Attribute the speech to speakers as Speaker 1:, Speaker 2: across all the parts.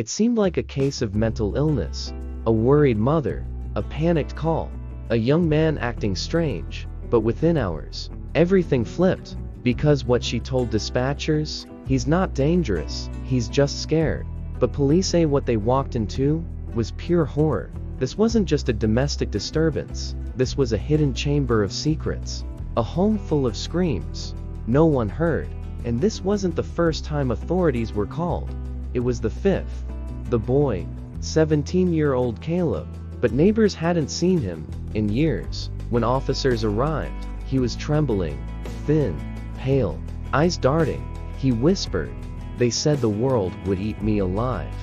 Speaker 1: It seemed like a case of mental illness, a worried mother, a panicked call, a young man acting strange, but within hours, everything flipped, because what she told dispatchers, he's not dangerous, he's just scared. But police say what they walked into was pure horror. This wasn't just a domestic disturbance, this was a hidden chamber of secrets, a home full of screams no one heard. And this wasn't the first time authorities were called. It was the fifth. The boy, 17-year-old Caleb. But neighbors hadn't seen him in years. When officers arrived, he was trembling, thin, pale, eyes darting. He whispered, "They said the world would eat me alive."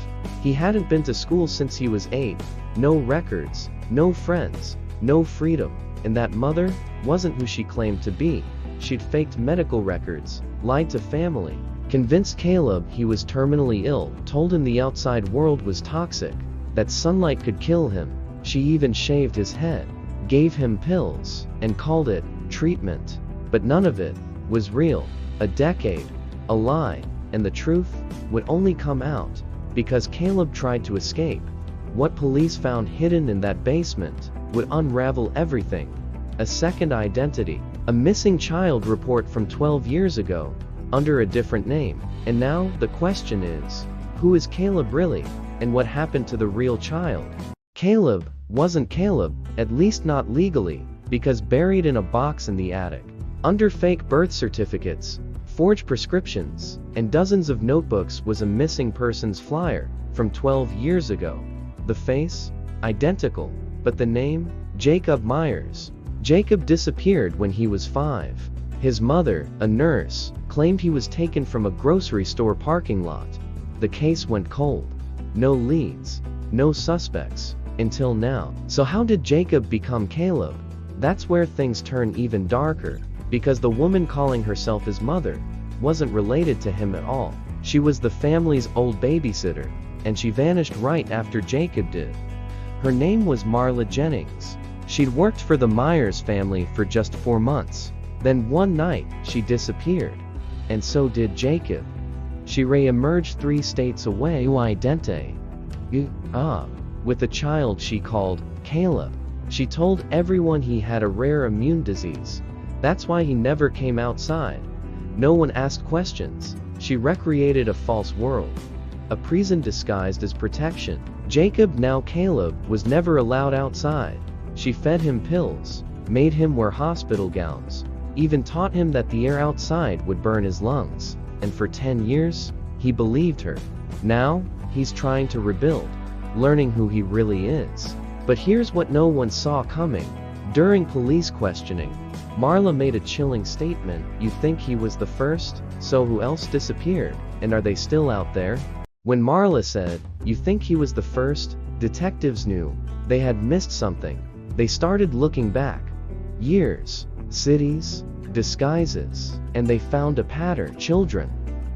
Speaker 1: He hadn't been to school since he was 8, no records, no friends, no freedom. And that mother wasn't who she claimed to be. She'd faked medical records, lied to family, convinced Caleb he was terminally ill, told him the outside world was toxic, that sunlight could kill him. She even shaved his head, gave him pills, and called it treatment. But none of it was real. A decade, a lie, and the truth would only come out because Caleb tried to escape. What police found hidden in that basement would unravel everything. A second identity, a missing child report from 12 years ago, under a different name. And now, the question is, who is Caleb really, and what happened to the real child? Caleb wasn't Caleb, at least not legally, because buried in a box in the attic, under fake birth certificates, forged prescriptions, and dozens of notebooks was a missing persons flyer from 12 years ago. The face? Identical. But the name? Jacob Myers. Jacob disappeared when he was 5. His mother, a nurse, claimed he was taken from a grocery store parking lot. The case went cold. No leads, no suspects, until now. So how did Jacob become Caleb? That's where things turn even darker, because the woman calling herself his mother wasn't related to him at all. She was the family's old babysitter, and she vanished right after Jacob did. Her name was Marla Jennings. She'd worked for the Myers family for just 4 months. Then one night, she disappeared. And so did Jacob. She re-emerged 3 states away with a child she called Caleb. She told everyone he had a rare immune disease. That's why he never came outside. No one asked questions. She recreated a false world, a prison disguised as protection. Jacob, now Caleb, was never allowed outside. She fed him pills, made him wear hospital gowns, even taught him that the air outside would burn his lungs. And for 10 years, he believed her. Now, he's trying to rebuild, learning who he really is. But here's what no one saw coming. During police questioning, Marla made a chilling statement. "You think he was the first? So who else disappeared? And are they still out there?" When Marla said, "You think he was the first?" detectives knew they had missed something. They started looking back. Years, cities, disguises, and they found a pattern. Children,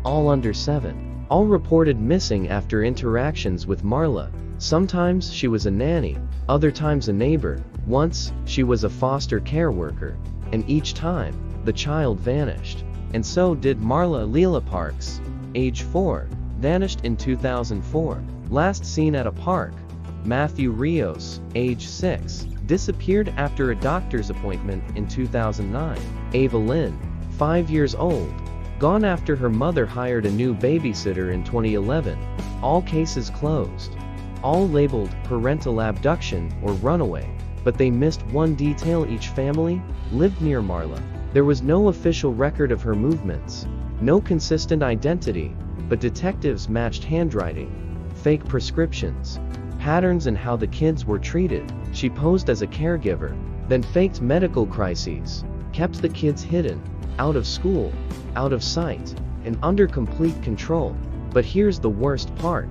Speaker 1: all under 7, all reported missing after interactions with Marla. Sometimes she was a nanny, other times a neighbor. Once, she was a foster care worker. And each time, the child vanished. And so did Marla. Leela Parks, age 4, vanished in 2004. Last seen at a park. Matthew Rios, age 6, disappeared after a doctor's appointment in 2009. Ava Lynn, 5 years old, gone after her mother hired a new babysitter in 2011. All cases closed. All labeled parental abduction or runaway. But they missed one detail: each family lived near Marla. There was no official record of her movements, no consistent identity, but detectives matched handwriting, fake prescriptions, patterns in how the kids were treated. She posed as a caregiver, then faked medical crises, kept the kids hidden, out of school, out of sight, and under complete control. But here's the worst part.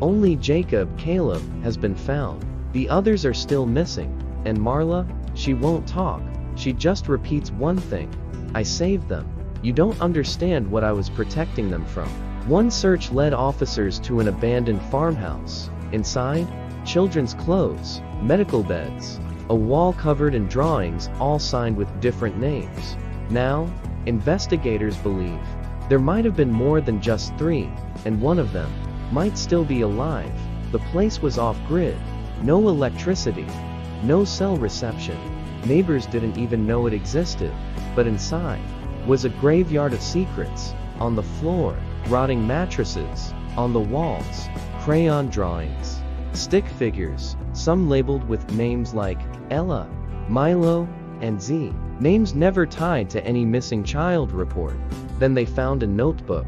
Speaker 1: Only Jacob, Caleb, has been found. The others are still missing. And Marla, she won't talk. She just repeats one thing: "I saved them. You don't understand what I was protecting them from." One search led officers to an abandoned farmhouse. Inside, children's clothes, medical beds, a wall covered in drawings, all signed with different names. Now, investigators believe there might have been more than just 3, and one of them might still be alive. The place was off-grid. No electricity. No cell reception. Neighbors didn't even know it existed. But inside was a graveyard of secrets. On the floor, rotting mattresses. On the walls, crayon drawings. Stick figures, some labeled with names like Ella, Milo, and Z. Names never tied to any missing child report. Then they found a notebook.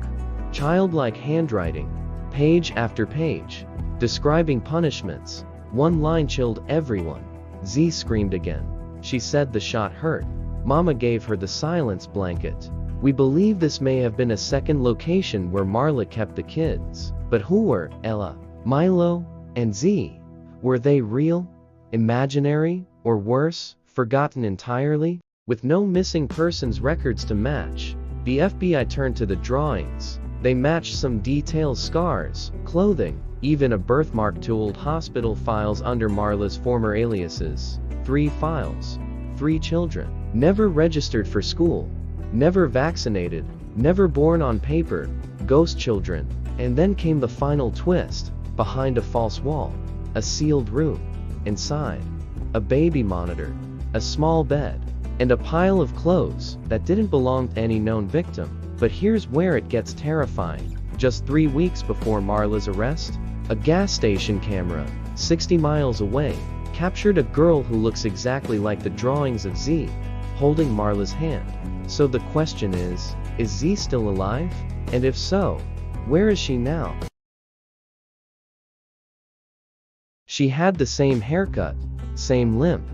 Speaker 1: Childlike handwriting. Page after page. Describing punishments. One line chilled everyone. Z screamed again. She said the shot hurt. Mama gave her the silence blanket. We believe this may have been a second location where Marla kept the kids. But who were Ella, Milo, and Z? Were they real? Imaginary? Or worse, forgotten entirely? With no missing persons records to match, the FBI turned to the drawings. They matched some detailed scars, clothing, even a birthmark to old hospital files under Marla's former aliases. 3 files. 3 children. Never registered for school. Never vaccinated. Never born on paper. Ghost children. And then came the final twist. Behind a false wall. A sealed room. Inside. A baby monitor. A small bed. And a pile of clothes that didn't belong to any known victim. But here's where it gets terrifying. Just 3 weeks before Marla's arrest, a gas station camera, 60 miles away, captured a girl who looks exactly like the drawings of Z, holding Marla's hand. So the question is Z still alive? And if so, where is she now? She had the same haircut, same limp,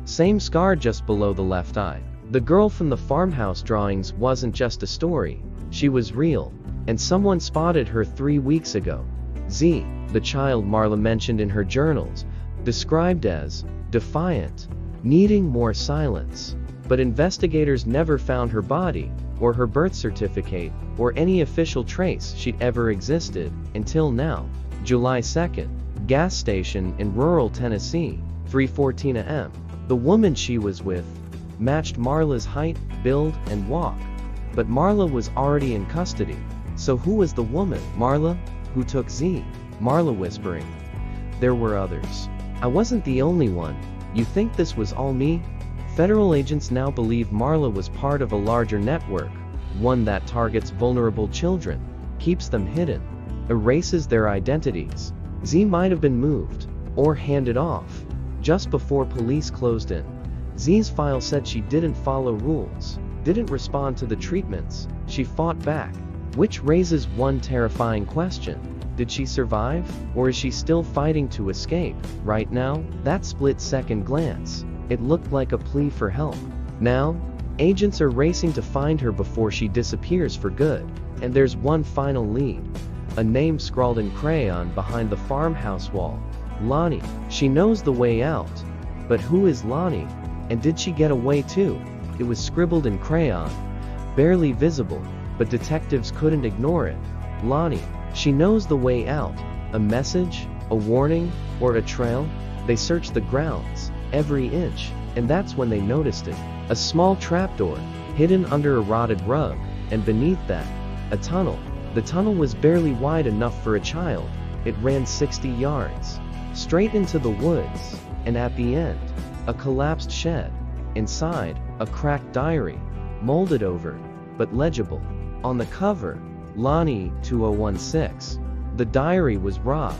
Speaker 1: same scar just below the left eye. The girl from the farmhouse drawings wasn't just a story, she was real, and someone spotted her 3 weeks ago. Z, the child Marla mentioned in her journals, described as defiant, needing more silence. But investigators never found her body, or her birth certificate, or any official trace she'd ever existed, until now. July 2nd, gas station in rural Tennessee, 3:14 a.m. The woman she was with matched Marla's height, build, and walk. But Marla was already in custody. So who was the woman? Marla? Who took Z? Marla whispering. There were others. I wasn't the only one. You think this was all me? Federal agents now believe Marla was part of a larger network, one that targets vulnerable children, keeps them hidden, erases their identities. Z might have been moved, or handed off, just before police closed in. Z's file said she didn't follow rules, didn't respond to the treatments, she fought back. Which raises one terrifying question. Did she survive, or is she still fighting to escape? Right now, that split-second glance, it looked like a plea for help. Now, agents are racing to find her before she disappears for good. And there's one final lead. A name scrawled in crayon behind the farmhouse wall. Lonnie. She knows the way out. But who is Lonnie? And did she get away too? It was scribbled in crayon. Barely visible, but detectives couldn't ignore it. Lonnie. She knows the way out. A message? A warning? Or a trail? They searched the grounds, every inch, and that's when they noticed it. A small trapdoor, hidden under a rotted rug, and beneath that, a tunnel. The tunnel was barely wide enough for a child. It ran 60 yards, straight into the woods, and at the end, a collapsed shed. Inside, a cracked diary, molded over, but legible. On the cover, Lonnie 2016. The diary was raw,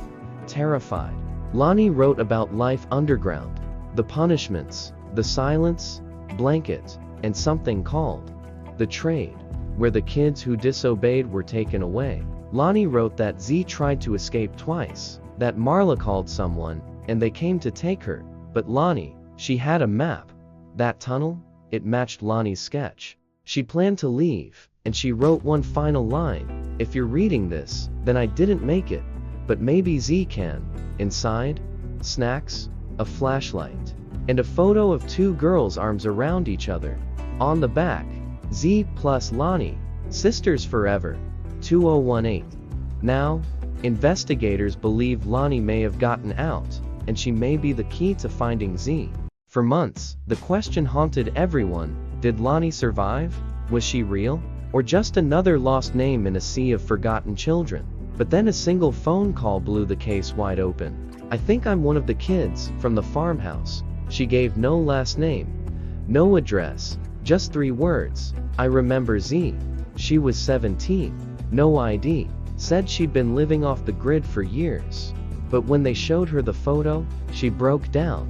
Speaker 1: terrified. Lonnie wrote about life underground, the punishments, the silence, blanket, and something called the trade, where the kids who disobeyed were taken away. Lonnie wrote that Z tried to escape twice, that Marla called someone, and they came to take her. But Lonnie, she had a map. That tunnel, it matched Lonnie's sketch. She planned to leave, and she wrote one final line. If you're reading this, then I didn't make it, but maybe Z can. Inside, snacks, a flashlight, and a photo of 2 girls' arms around each other. On the back, Z plus Lonnie, sisters forever, 2018. Now, investigators believe Lonnie may have gotten out, and she may be the key to finding Z. For months, the question haunted everyone. Did Lonnie survive? Was she real? Or just another lost name in a sea of forgotten children? But then a single phone call blew the case wide open. "I think I'm one of the kids from the farmhouse." She gave no last name, no address, just 3 words. "I remember Z. She was 17, no ID, said she'd been living off the grid for years." But when they showed her the photo, she broke down.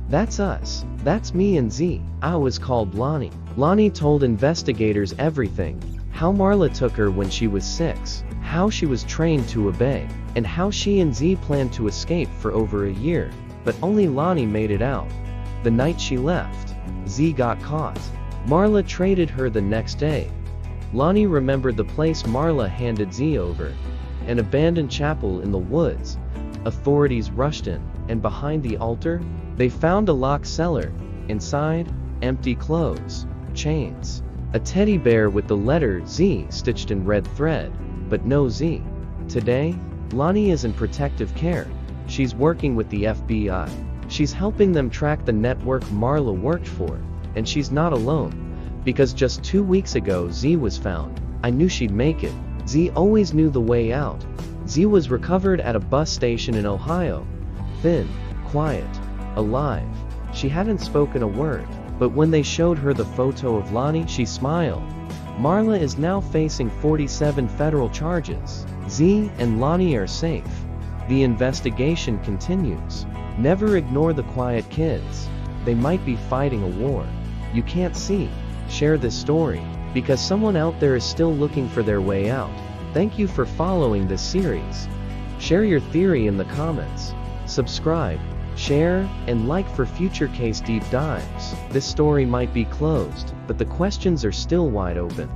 Speaker 1: "That's us. That's me and Z. I was called Lonnie." Lonnie told investigators everything. How Marla took her when she was 6, how she was trained to obey, and how she and Z planned to escape for over a year. But only Lonnie made it out. The night she left, Z got caught. Marla traded her the next day. Lonnie remembered the place Marla handed Z over, an abandoned chapel in the woods. Authorities rushed in, and behind the altar, they found a locked cellar. Inside, empty clothes, chains, a teddy bear with the letter Z stitched in red thread, but no Z. Today, Lonnie is in protective care. She's working with the FBI. She's helping them track the network Marla worked for. And she's not alone, because just 2 weeks ago Z was found. "I knew she'd make it. Z always knew the way out." Z was recovered at a bus station in Ohio. Thin, quiet, alive. She hadn't spoken a word, but when they showed her the photo of Lonnie, she smiled. Marla is now facing 47 federal charges. Z and Lonnie are safe. The investigation continues. Never ignore the quiet kids. They might be fighting a war you can't see. Share this story, because someone out there is still looking for their way out. Thank you for following this series. Share your theory in the comments. Subscribe, share, and like for future case deep dives. This story might be closed, but the questions are still wide open.